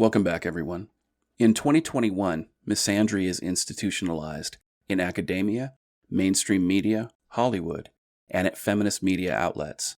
Welcome back, everyone. In 2021, misandry is institutionalized in academia, mainstream media, Hollywood, and at feminist media outlets.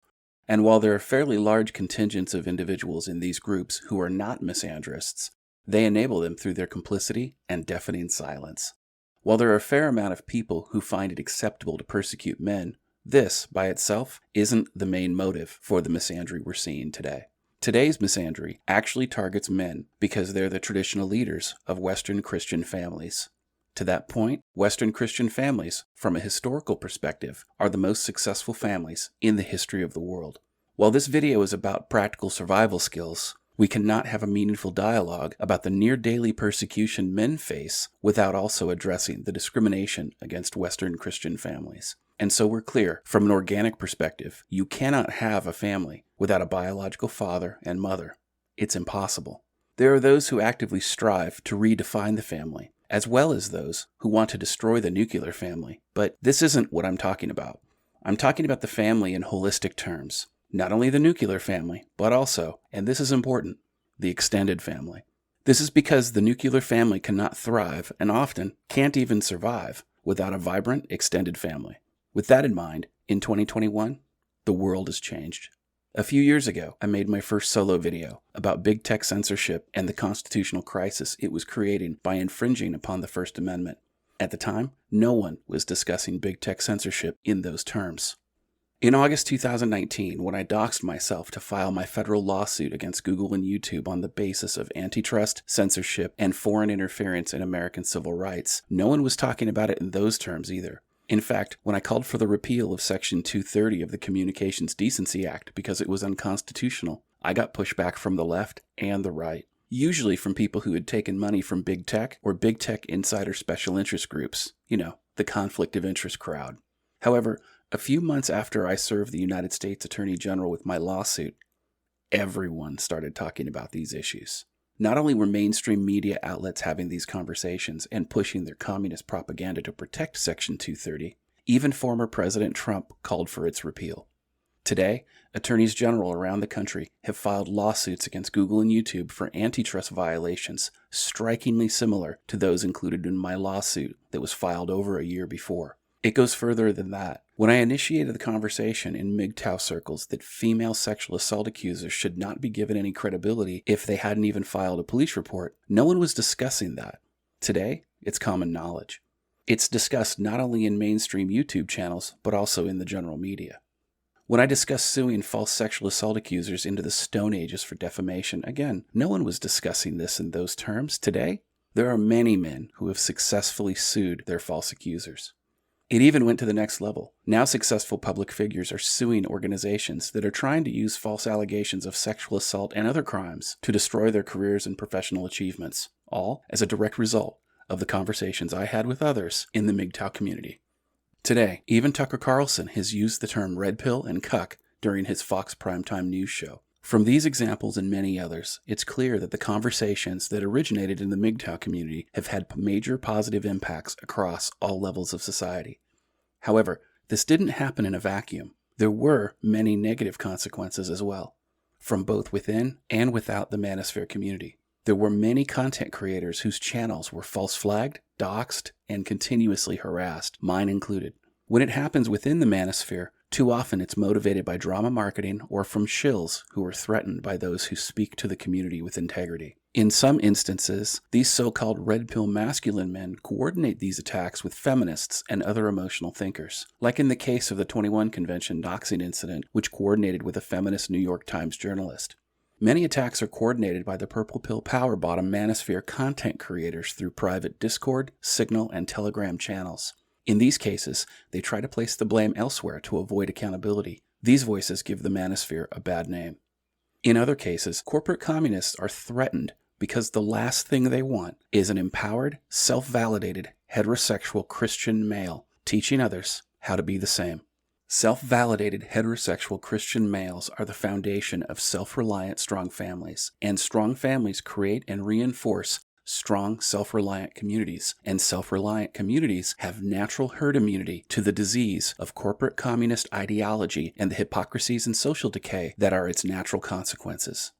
And while there are fairly large contingents of individuals in these groups who are not misandrists, they enable them through their complicity and deafening silence. While there are a fair amount of people who find it acceptable to persecute men, this, by itself, isn't the main motive for the misandry we're seeing today. Today's misandry actually targets men because they're the traditional leaders of Western Christian families. To that point, Western Christian families, from a historical perspective, are the most successful families in the history of the world. While this video is about practical survival skills, we cannot have a meaningful dialogue about the near-daily persecution men face without also addressing the discrimination against Western Christian families. And so we're clear, from an organic perspective, you cannot have a family without a biological father and mother. It's impossible. There are those who actively strive to redefine the family, as well as those who want to destroy the nuclear family. But this isn't what I'm talking about. I'm talking about the family in holistic terms. Not only the nuclear family, but also, and this is important, the extended family. This is because the nuclear family cannot thrive, and often can't even survive, without a vibrant extended family. With that in mind, in 2021, the world has changed. A few years ago, I made my first solo video about big tech censorship and the constitutional crisis it was creating by infringing upon the First Amendment. At the time, no one was discussing big tech censorship in those terms. In August 2019, when I doxed myself to file my federal lawsuit against Google and YouTube on the basis of antitrust, censorship, and foreign interference in American civil rights, no one was talking about it in those terms either. In fact, when I called for the repeal of Section 230 of the Communications Decency Act because it was unconstitutional, I got pushback from the left and the right, usually from people who had taken money from big tech or big tech insider special interest groups, the conflict of interest crowd. However, a few months after I served the United States Attorney General with my lawsuit, everyone started talking about these issues. Not only were mainstream media outlets having these conversations and pushing their communist propaganda to protect Section 230, even former President Trump called for its repeal. Today, attorneys general around the country have filed lawsuits against Google and YouTube for antitrust violations strikingly similar to those included in my lawsuit that was filed over a year before. It goes further than that. When I initiated the conversation in MGTOW circles that female sexual assault accusers should not be given any credibility if they hadn't even filed a police report, no one was discussing that. Today, it's common knowledge. It's discussed not only in mainstream YouTube channels, but also in the general media. When I discussed suing false sexual assault accusers into the Stone Ages for defamation, again, no one was discussing this in those terms. Today, there are many men who have successfully sued their false accusers. It even went to the next level. Now successful public figures are suing organizations that are trying to use false allegations of sexual assault and other crimes to destroy their careers and professional achievements, all as a direct result of the conversations I had with others in the MGTOW community. Today, even Tucker Carlson has used the term red pill and cuck during his Fox primetime news show. From these examples and many others, it's clear that the conversations that originated in the MGTOW community have had major positive impacts across all levels of society. However, this didn't happen in a vacuum. There were many negative consequences as well, from both within and without the manosphere community. There were many content creators whose channels were false flagged, doxed, and continuously harassed, mine included. When it happens within the manosphere, too often it's motivated by drama marketing or from shills who are threatened by those who speak to the community with integrity. In some instances, these so-called red pill masculine men coordinate these attacks with feminists and other emotional thinkers, like in the case of the 21 Convention doxing incident, which coordinated with a feminist New York Times journalist. Many attacks are coordinated by the purple pill power bottom manosphere content creators through private Discord, Signal, and Telegram channels. In these cases, they try to place the blame elsewhere to avoid accountability. These voices give the manosphere a bad name. In other cases, corporate communists are threatened because the last thing they want is an empowered, self-validated, heterosexual Christian male teaching others how to be the same. Self-validated heterosexual Christian males are the foundation of self-reliant strong families, and strong families create and reinforce strong, self-reliant communities, and self-reliant communities have natural herd immunity to the disease of corporate communist ideology and the hypocrisies and social decay that are its natural consequences.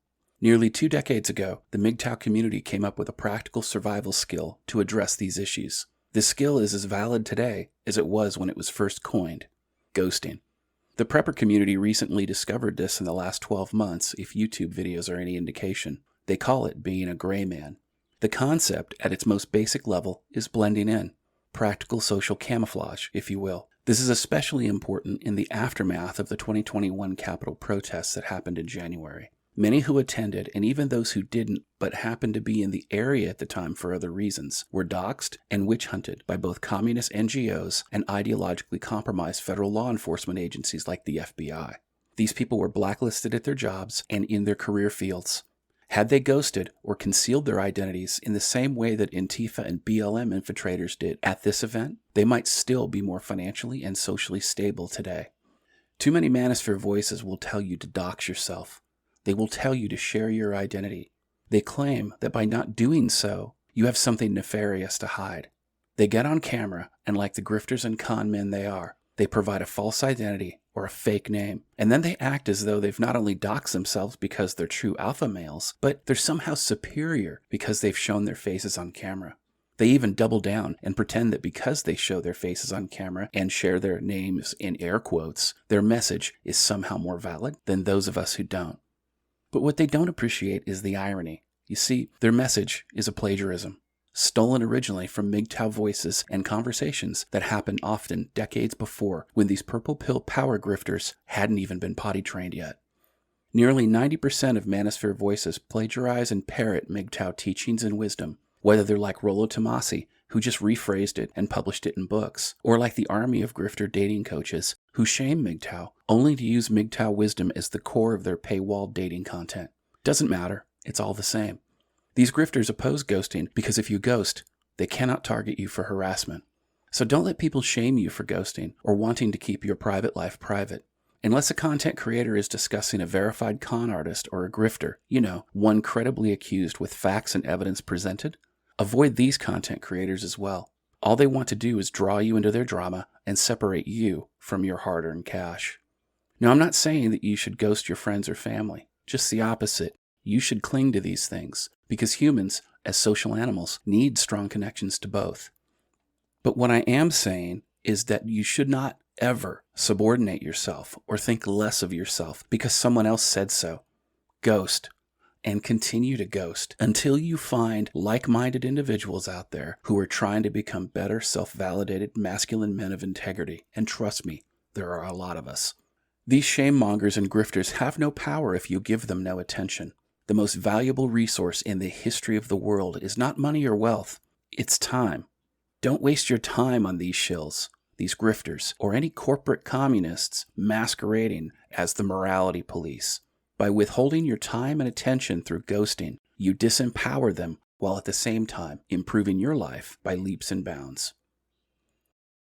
Nearly 2 decades ago, the MGTOW community came up with a practical survival skill to address these issues. This skill is as valid today as it was when it was first coined: ghosting. The prepper community recently discovered this in the last 12 months, if YouTube videos are any indication. They call it being a gray man. The concept, at its most basic level, is blending in. Practical social camouflage, if you will. This is especially important in the aftermath of the 2021 Capitol protests that happened in January. Many who attended, and even those who didn't but happened to be in the area at the time for other reasons, were doxxed and witch hunted by both communist NGOs and ideologically compromised federal law enforcement agencies like the FBI. These people were blacklisted at their jobs and in their career fields. Had they ghosted or concealed their identities in the same way that Antifa and BLM infiltrators did at this event, they might still be more financially and socially stable today. Too many Manosphere voices will tell you to dox yourself. They will tell you to share your identity. They claim that by not doing so, you have something nefarious to hide. They get on camera, and like the grifters and con men they are, they provide a false identity or a fake name, and then they act as though they've not only doxed themselves because they're true alpha males, but they're somehow superior because they've shown their faces on camera. They even double down and pretend that because they show their faces on camera and share their names in air quotes, their message is somehow more valid than those of us who don't. But what they don't appreciate is the irony. You see, their message is a plagiarism, stolen originally from MGTOW voices and conversations that happened often decades before, when these purple pill power grifters hadn't even been potty trained yet. Nearly 90% of Manosphere voices plagiarize and parrot MGTOW teachings and wisdom, whether they're like Rollo Tomasi, who just rephrased it and published it in books, or like the army of grifter dating coaches who shame MGTOW only to use MGTOW wisdom as the core of their paywall dating content. Doesn't matter, it's all the same. These grifters oppose ghosting because if you ghost, they cannot target you for harassment. So don't let people shame you for ghosting or wanting to keep your private life private. Unless a content creator is discussing a verified con artist or a grifter, one credibly accused with facts and evidence presented, avoid these content creators as well. All they want to do is draw you into their drama and separate you from your hard-earned cash. Now, I'm not saying that you should ghost your friends or family. Just the opposite. You should cling to these things, because humans, as social animals, need strong connections to both. But what I am saying is that you should not ever subordinate yourself or think less of yourself because someone else said so. Ghost. And continue to ghost until you find like-minded individuals out there who are trying to become better self-validated masculine men of integrity. And trust me, there are a lot of us. These shame mongers and grifters have no power if you give them no attention. The most valuable resource in the history of the world is not money or wealth, it's time. Don't waste your time on these shills, these grifters, or any corporate communists masquerading as the morality police. By withholding your time and attention through ghosting, you disempower them while at the same time improving your life by leaps and bounds.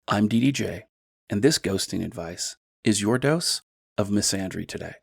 I'm DDJ, and this ghosting advice is your dose of misandry today.